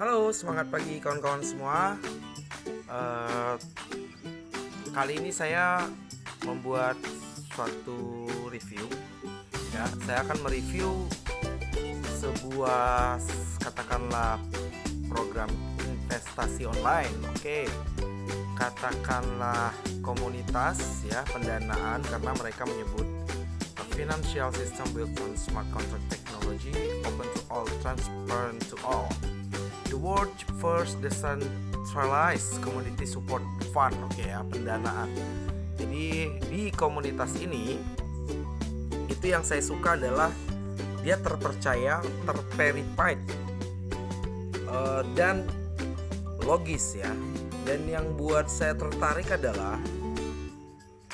Halo, semangat pagi kawan-kawan semua. Eh, Kali ini saya membuat suatu review. Ya, saya akan mereview sebuah katakanlah program investasi online. Oke, katakanlah komunitas ya, pendanaan, karena mereka menyebut a financial system built on smart contract technology, open to all, transparent to all. The world's first decentralized community support fund, oke ya, pendanaan. Jadi di komunitas ini itu yang saya suka adalah dia terpercaya, terverified, dan logis ya. Dan yang buat saya tertarik adalah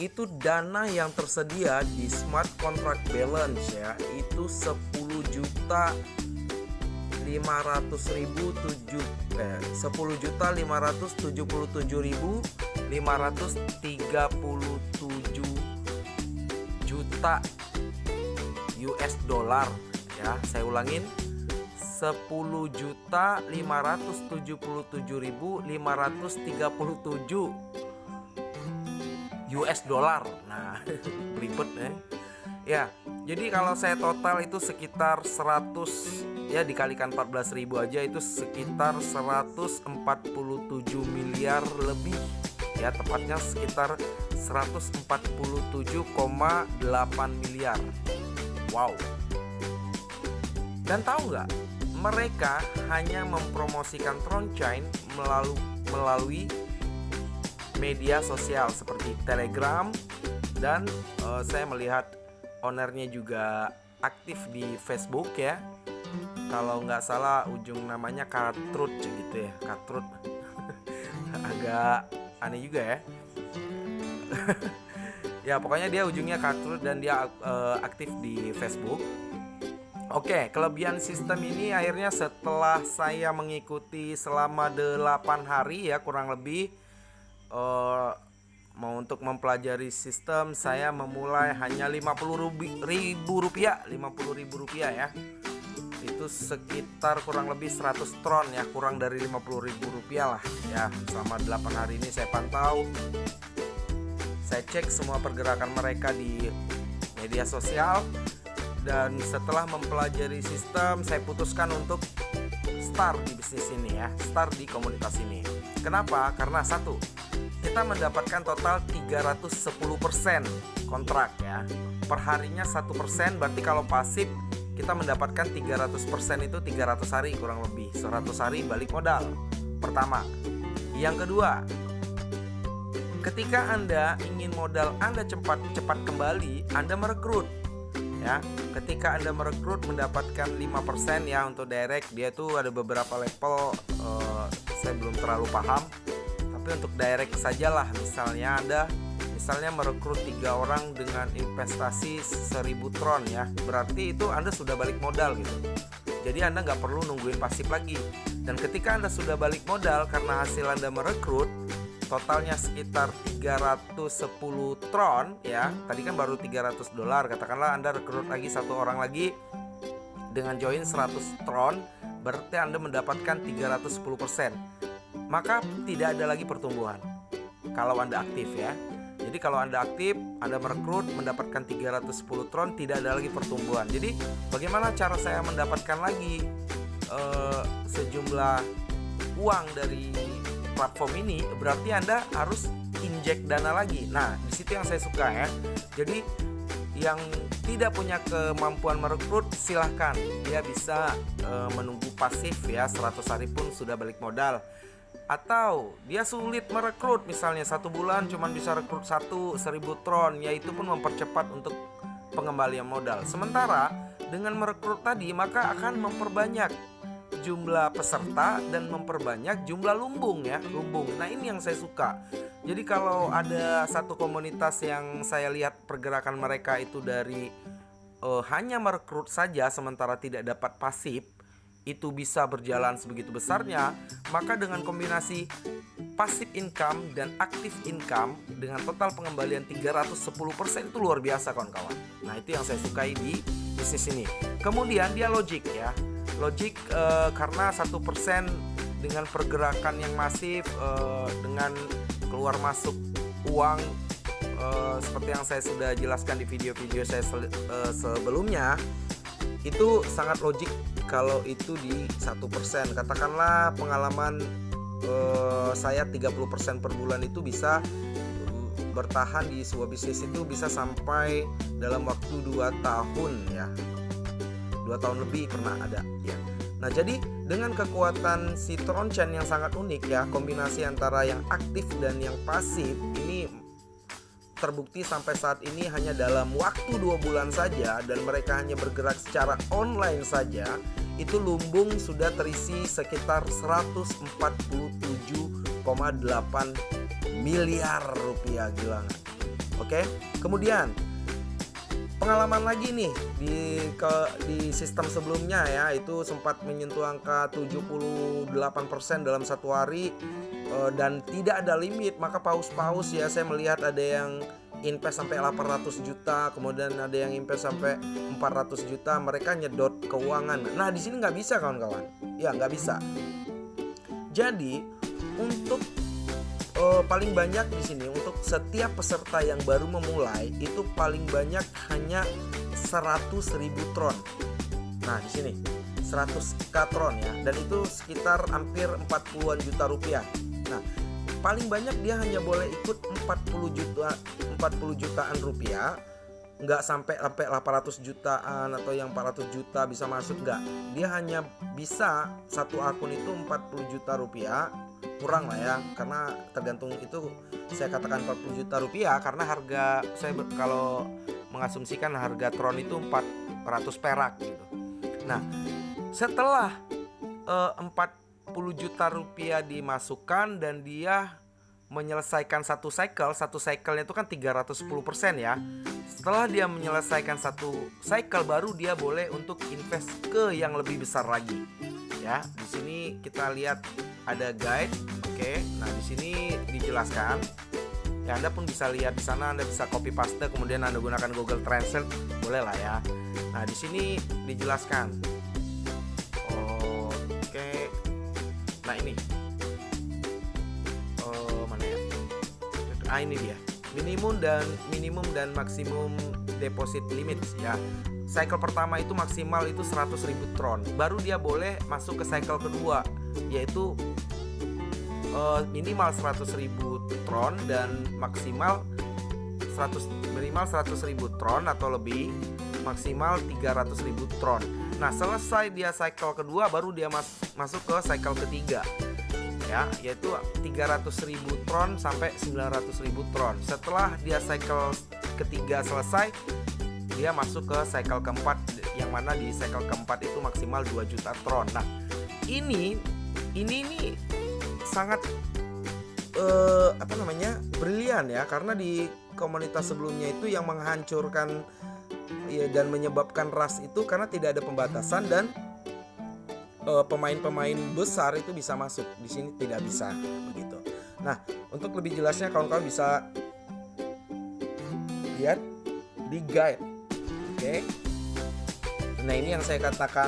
itu dana yang tersedia di smart contract balance ya, itu 10.577.537 juta US dollar ya. Saya ulangin, 10.577.537 US dollar. Nah, belibet ya. Jadi kalau saya total itu sekitar 100 ya, dikalikan 14.000 aja itu sekitar 147 miliar lebih ya, tepatnya sekitar 147,8 miliar. Wow. Dan tahu nggak, mereka hanya mempromosikan Tronchain melalui media sosial seperti Telegram, dan saya melihat ownernya juga aktif di Facebook ya. Kalau nggak salah ujung namanya Katrut gitu ya, Katrut. Agak aneh juga ya. Ya pokoknya dia ujungnya Katrut dan dia aktif di Facebook. Oke, kelebihan sistem ini akhirnya setelah saya mengikuti selama 8 hari ya kurang lebih, mau untuk mempelajari sistem, saya memulai hanya 50.000 rupiah ya. Itu sekitar kurang lebih 100 tron ya, kurang dari 50.000 rupiah lah ya. Selama 8 hari ini saya pantau, saya cek semua pergerakan mereka di media sosial. Dan setelah mempelajari sistem, saya putuskan untuk start di bisnis ini ya, start di komunitas ini. Kenapa? Karena satu, kita mendapatkan total 310% kontrak ya. Perharinya 1%, berarti kalau pasif kita mendapatkan 300%, itu 300 hari kurang lebih, 100 hari balik modal. Pertama. Yang kedua, ketika Anda ingin modal Anda cepat kembali, Anda merekrut ya. Ketika Anda merekrut mendapatkan 5% ya untuk direct. Dia tuh ada beberapa level, saya belum terlalu paham. Tapi untuk direct sajalah, misalnya Anda merekrut 3 orang dengan investasi 1.000 tron ya, berarti itu Anda sudah balik modal gitu. Jadi Anda nggak perlu nungguin pasif lagi. Dan ketika Anda sudah balik modal karena hasil Anda merekrut, totalnya sekitar 310 tron ya. Tadi kan baru 300 dolar, katakanlah Anda rekrut lagi 1 orang lagi dengan join 100 tron, berarti Anda mendapatkan 310%. Maka tidak ada lagi pertumbuhan kalau Anda aktif ya. Jadi kalau Anda aktif, Anda merekrut mendapatkan 310 tron, tidak ada lagi pertumbuhan. Jadi bagaimana cara saya mendapatkan lagi sejumlah uang dari platform ini? Berarti Anda harus injek dana lagi. Nah, di situ yang saya suka ya. Jadi yang tidak punya kemampuan merekrut, silahkan dia bisa menunggu pasif ya, 100 hari pun sudah balik modal. Atau dia sulit merekrut, misalnya 1 bulan cuma bisa rekrut 1.000 tron, yaitu pun mempercepat untuk pengembalian modal. Sementara dengan merekrut tadi, maka akan memperbanyak jumlah peserta dan memperbanyak jumlah lumbung ya, lumbung. Nah, ini yang saya suka. Jadi kalau ada satu komunitas yang saya lihat pergerakan mereka itu dari hanya merekrut saja sementara tidak dapat pasif, itu bisa berjalan sebegitu besarnya, maka dengan kombinasi passive income dan active income dengan total pengembalian 310% itu luar biasa kawan-kawan. Nah, itu yang saya sukai di bisnis ini. Kemudian dia logik ya. Logik karena 1% dengan pergerakan yang masif, dengan keluar masuk uang, seperti yang saya sudah jelaskan di video-video saya sebelumnya, itu sangat logik kalau itu di 1%. Katakanlah pengalaman saya 30% per bulan itu bisa bertahan di sebuah bisnis itu bisa sampai dalam waktu 2 tahun ya. 2 tahun lebih pernah ada ya. Nah, jadi dengan kekuatan si Tron Chain yang sangat unik ya, kombinasi antara yang aktif dan yang pasif ini terbukti sampai saat ini hanya dalam waktu 2 bulan saja, dan mereka hanya bergerak secara online saja, itu lumbung sudah terisi sekitar 147,8 miliar rupiah. Gila nggak? Oke, kemudian pengalaman lagi nih di sistem sebelumnya ya, itu sempat menyentuh angka 78% dalam satu hari, dan tidak ada limit. Maka paus-paus ya, saya melihat ada yang invest sampai 800 juta, kemudian ada yang invest sampai 400 juta. Mereka nyedot keuangan. Nah, di sini nggak bisa kawan-kawan, ya nggak bisa. Jadi untuk paling banyak di sini untuk setiap peserta yang baru memulai itu paling banyak hanya 100.000 tron. Nah, di sini 100k tron ya, dan itu sekitar hampir 40-an juta rupiah. Nah, paling banyak dia hanya boleh ikut 40 jutaan rupiah, nggak sampai 800 jutaan atau yang 400 juta bisa masuk, nggak. Dia hanya bisa satu akun itu 40 juta rupiah, kurang lah ya, karena tergantung itu. Saya katakan 40 juta rupiah karena harga saya kalau mengasumsikan harga Tron itu 400 perak gitu. Nah, setelah 40 juta rupiah dimasukkan dan dia menyelesaikan satu cycle-nya itu kan 310% ya. Setelah dia menyelesaikan satu cycle, baru dia boleh untuk invest ke yang lebih besar lagi. Ya, di sini kita lihat ada guide. Oke, nah di sini dijelaskan. Ya, Anda pun bisa lihat di sana, Anda bisa copy paste, kemudian Anda gunakan Google Translate, boleh lah ya. Nah, di sini dijelaskan. Oke. Nah, ini. Mana ya? Ini dia. Minimum dan maksimum deposit limit ya. Cycle pertama itu maksimal itu 100.000 tron. Baru dia boleh masuk ke cycle kedua, yaitu minimal 100.000 tron dan minimal 100.000 tron atau lebih, maksimal 300.000 tron. Nah, selesai dia cycle kedua, baru dia masuk ke cycle ketiga ya, yaitu 300.000 tron sampai 900.000 tron. Setelah dia cycle ketiga selesai, dia masuk ke cycle keempat, yang mana di cycle keempat itu maksimal 2 juta tron. Nah, ini sangat brilian ya, karena di komunitas sebelumnya itu yang menghancurkan ya, dan menyebabkan ras itu karena tidak ada pembatasan, dan pemain-pemain besar itu bisa masuk. Di sini tidak bisa begitu. Nah, untuk lebih jelasnya kawan-kawan bisa lihat di guide. Oke. Nah, ini yang saya katakan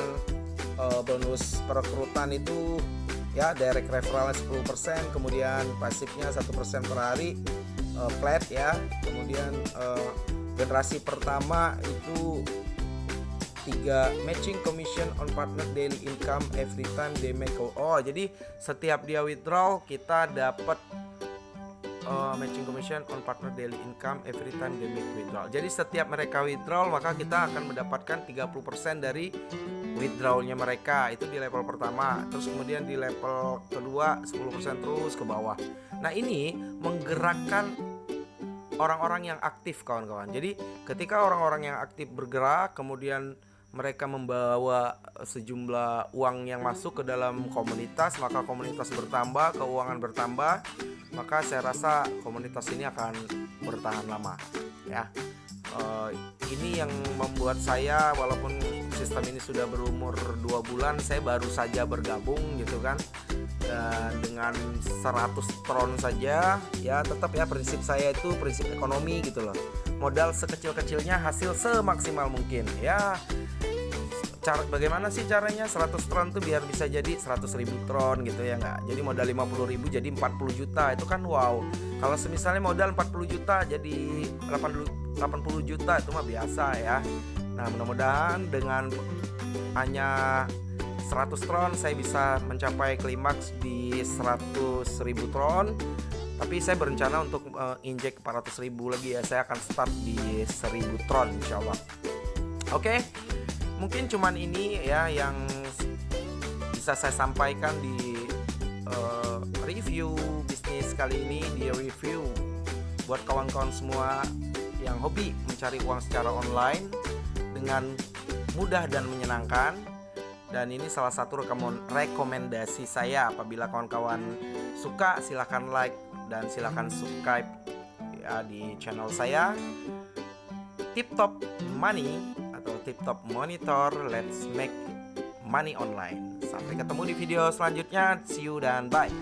bonus perekrutan itu ya, direct referralnya 10%, kemudian pasifnya 1% per hari, flat ya. Kemudian generasi pertama itu 3 matching commission on partner daily income every time they make jadi setiap dia withdraw kita dapat matching commission on partner daily income every time they make withdrawal. Jadi setiap mereka withdraw, maka kita akan mendapatkan 30% dari withdrawalnya mereka. Itu di level pertama. Terus kemudian di level kedua 10% terus ke bawah. Nah, ini menggerakkan orang-orang yang aktif kawan-kawan. Jadi ketika orang-orang yang aktif bergerak, kemudian mereka membawa sejumlah uang yang masuk ke dalam komunitas, maka komunitas bertambah, keuangan bertambah, maka saya rasa komunitas ini akan bertahan lama ya. Ini yang membuat saya, walaupun sistem ini sudah berumur 2 bulan, saya baru saja bergabung gitu kan, dan dengan 100 tron saja ya, tetap ya prinsip saya itu prinsip ekonomi gitu loh. Modal sekecil-kecilnya, hasil semaksimal mungkin ya. Bagaimana sih caranya 100 tron tuh biar bisa jadi 100.000 tron gitu ya nggak? Jadi modal 50.000 jadi 40 juta, itu kan wow. Kalau misalnya modal 40 juta jadi 80 juta itu mah biasa ya. Nah mudah-mudahan dengan hanya 100 tron saya bisa mencapai klimaks di 100.000 tron. Tapi saya berencana untuk injek 400.000 lagi ya. Saya akan start di 1.000 tron insyaallah. Oke. Mungkin cuman ini ya yang bisa saya sampaikan di review bisnis kali ini, di review buat kawan-kawan semua yang hobi mencari uang secara online dengan mudah dan menyenangkan. Dan ini salah satu rekomendasi saya. Apabila kawan-kawan suka silahkan like dan silahkan subscribe ya di channel saya Tip Top Money atau Tip Top Monitor. Let's make money online. Sampai ketemu di video selanjutnya. See you dan bye.